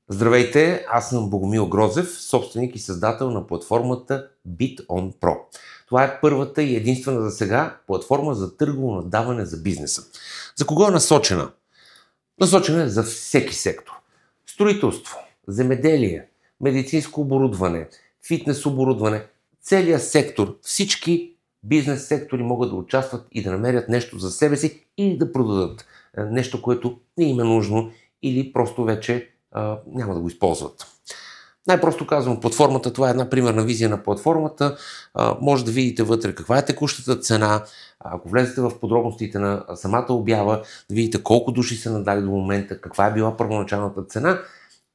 Здравейте, аз съм Богомил Грозев, собственик и създател на платформата BitOnPro. Това е първата и единствена за сега платформа за търгово наддаване за бизнеса. За кого е насочена? Насочена е за всеки сектор. Строителство, земеделие, медицинско оборудване, фитнес оборудване, целият сектор, всички бизнес сектори могат да участват и да намерят нещо за себе си и да продадат нещо, което не им е нужно или просто вече няма да го използват. Най-просто казвам, платформата, това е една примерна визия на платформата. Може да видите вътре каква е текущата цена. Ако влезете в подробностите на самата обява, да видите колко души са надали до момента, каква е била първоначалната цена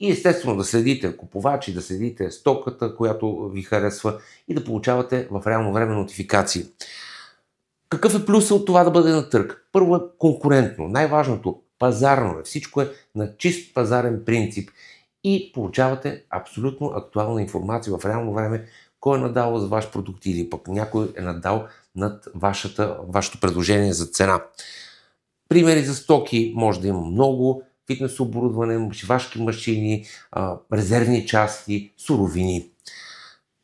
и естествено да следите купувачи, да следите стоката, която ви харесва и да получавате в реално време нотификации. Какъв е плюсът от това да бъде на търг? Първо е конкурентно. Най-важното пазарно е. Всичко е на чист пазарен принцип и получавате абсолютно актуална информация в реално време кой е надал за ваш продукт или пък някой е надал над вашето предложение за цена. Примери за стоки може да има много: фитнес оборудване, шивашки машини, резервни части, суровини.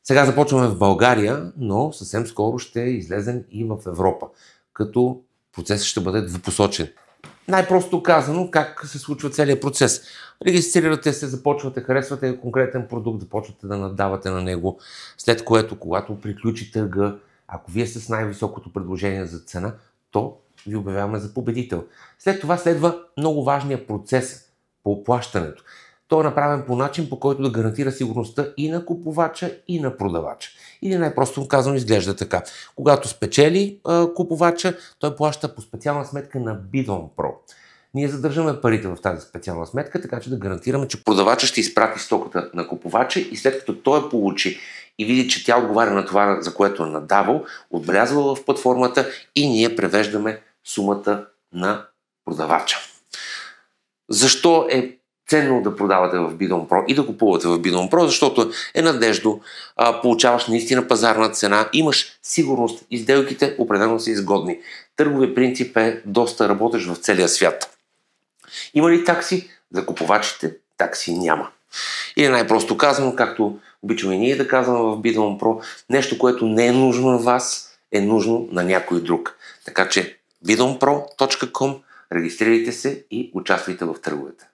Сега започваме в България, но съвсем скоро ще излезем и в Европа, като процесът ще бъде двупосочен. Най-просто казано, как се случва целият процес. Регистрирате се, започвате, харесвате конкретен продукт, започвате да наддавате на него, след което, когато приключи търга, ако вие сте с най-високото предложение за цена, то ви обявяваме за победител. След това следва много важния процес по плащането. Той е направен по начин, по който да гарантира сигурността и на купувача, и на продавача. Или най-просто казано изглежда така. Когато спечели купувача, той плаща по специална сметка на BitOnPro. Ние задържаме парите в тази специална сметка, така че да гарантираме, че продавача ще изпрати стоката на купувача и след като той я получи и види, че тя отговаря на това, за което е надавал, отбелязва в платформата и ние превеждаме сумата на продавача. Защо е ценно да продавате в BitOnPro и да купувате в BitOnPro? Защото е надеждо, получаваш наистина пазарна цена, имаш сигурност и сделките определено са изгодни. Търговия принцип е доста работещ в целия свят. Има ли такси? За купувачите такси няма. Или най-просто казано, както обичаме ние да казваме в BitOnPro, нещо, което не е нужно на вас, е нужно на някой друг. Така че bitonpro.com, регистрирайте се и участвайте в търговете.